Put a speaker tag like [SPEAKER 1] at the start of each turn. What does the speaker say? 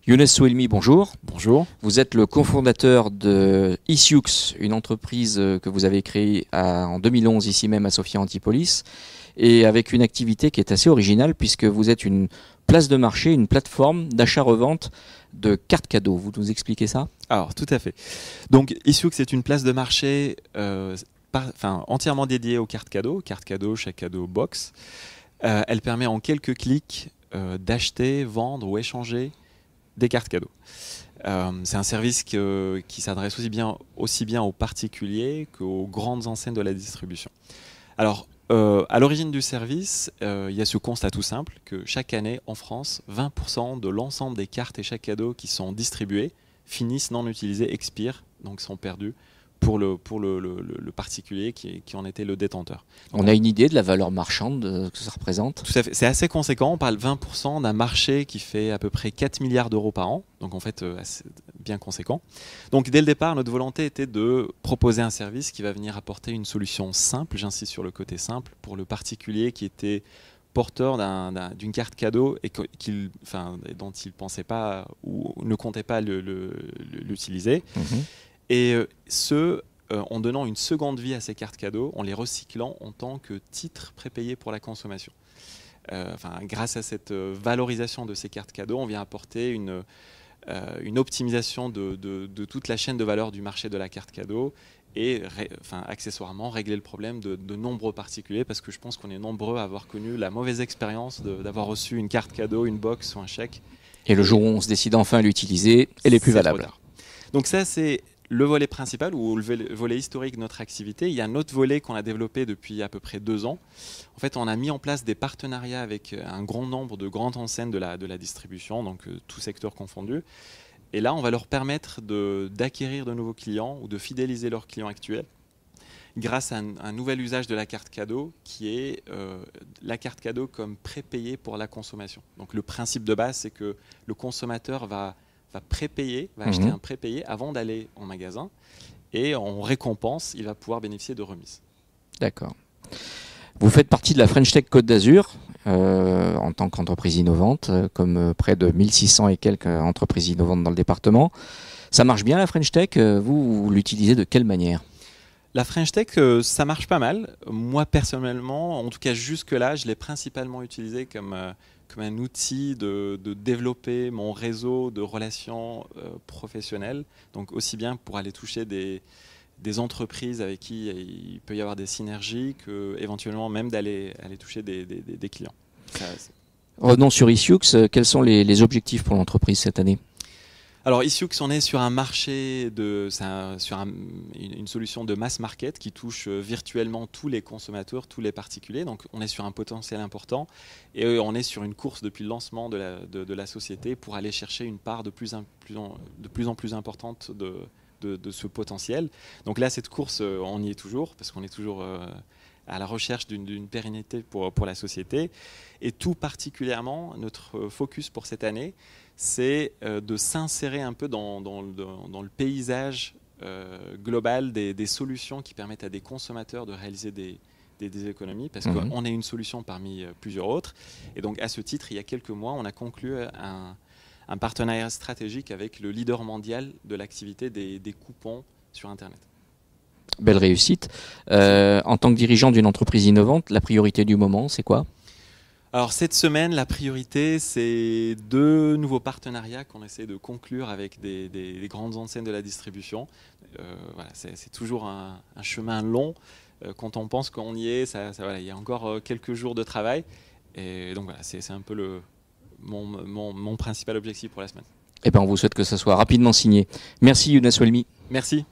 [SPEAKER 1] Younes Souelmi, bonjour.
[SPEAKER 2] Bonjour.
[SPEAKER 1] Vous êtes le cofondateur de Issioux, une entreprise que vous avez créée en 2011 ici même à Sophia Antipolis, et avec une activité qui est assez originale puisque vous êtes une place de marché, une plateforme d'achat-revente de cartes cadeaux. Vous nous expliquez ça ?
[SPEAKER 2] Alors, tout à fait. Donc, Issioux, c'est une place de marché entièrement dédiée aux cartes cadeaux, chèques cadeaux, box. Elle permet en quelques clics d'acheter, vendre ou échanger des cartes cadeaux. C'est un service qui s'adresse aussi bien aux particuliers qu'aux grandes enseignes de la distribution. Alors, à l'origine du service, il y a ce constat tout simple que chaque année, en France, 20% de l'ensemble des cartes et chèques cadeaux qui sont distribués finissent non utilisés, expirent, donc sont perdus pour le particulier qui en était le détenteur.
[SPEAKER 1] On a une idée de la valeur marchande que ça représente ?
[SPEAKER 2] Tout à fait. C'est assez conséquent. On parle 20% d'un marché qui fait à peu près 4 milliards d'euros par an. Donc en fait, assez bien conséquent. Donc dès le départ, notre volonté était de proposer un service qui va venir apporter une solution simple, j'insiste sur le côté simple, pour le particulier qui était porteur d'une carte cadeau et dont il ne pensait pas ou ne comptait pas l'utiliser. Et en donnant une seconde vie à ces cartes cadeaux, en les recyclant en tant que titres prépayés pour la consommation. Grâce à cette valorisation de ces cartes cadeaux, on vient apporter une optimisation de toute la chaîne de valeur du marché de la carte cadeau et accessoirement régler le problème de nombreux particuliers, parce que je pense qu'on est nombreux à avoir connu la mauvaise expérience d'avoir reçu une carte cadeau, une box ou un chèque.
[SPEAKER 1] Et le jour où on se décide enfin à l'utiliser, elle est plus valable.
[SPEAKER 2] Donc ça, c'est le volet principal ou le volet historique de notre activité. Il y a un autre volet qu'on a développé depuis à peu près 2 ans. En fait, on a mis en place des partenariats avec un grand nombre de grandes enseignes de la distribution, donc tout secteur confondu. Et là, on va leur permettre d'acquérir de nouveaux clients ou de fidéliser leurs clients actuels grâce à un nouvel usage de la carte cadeau qui est la carte cadeau comme prépayée pour la consommation. Donc le principe de base, c'est que le consommateur va acheter un prépayé avant d'aller en magasin, et en récompense, il va pouvoir bénéficier de remises.
[SPEAKER 1] D'accord. Vous faites partie de la French Tech Côte d'Azur en tant qu'entreprise innovante, comme près de 1600 et quelques entreprises innovantes dans le département. Ça marche bien la French Tech ? Vous l'utilisez de quelle manière ?
[SPEAKER 2] La French Tech, ça marche pas mal. Moi, personnellement, en tout cas jusque-là, je l'ai principalement utilisé comme un outil de développer mon réseau de relations professionnelles. Donc aussi bien pour aller toucher des entreprises avec qui il peut y avoir des synergies, qu'éventuellement même d'aller toucher des clients.
[SPEAKER 1] Revenons sur Issioux. Quels sont les objectifs pour l'entreprise cette année ?
[SPEAKER 2] Alors Issioux, on est sur un marché, une solution de mass market qui touche virtuellement tous les consommateurs, tous les particuliers. Donc on est sur un potentiel important et on est sur une course depuis le lancement de la société pour aller chercher une part de plus en plus importante de ce potentiel. Donc là, cette course, on y est toujours parce qu'on est toujours à la recherche d'une pérennité pour la société. Et tout particulièrement, notre focus pour cette année, c'est de s'insérer un peu dans le paysage global des solutions qui permettent à des consommateurs de réaliser des économies, parce qu'on est une solution parmi plusieurs autres. Et donc, à ce titre, il y a quelques mois, on a conclu un partenariat stratégique avec le leader mondial de l'activité des coupons sur Internet.
[SPEAKER 1] Belle réussite. En tant que dirigeant d'une entreprise innovante, la priorité du moment, c'est quoi ?
[SPEAKER 2] Alors cette semaine, la priorité, c'est 2 nouveaux partenariats qu'on essaie de conclure avec des grandes enseignes de la distribution. C'est toujours un chemin long. Quand on pense qu'on y est, il y a encore quelques jours de travail. Et donc voilà, c'est un peu mon principal objectif pour la semaine.
[SPEAKER 1] On vous souhaite que ça soit rapidement signé. Merci Younes Souelmi.
[SPEAKER 2] Merci.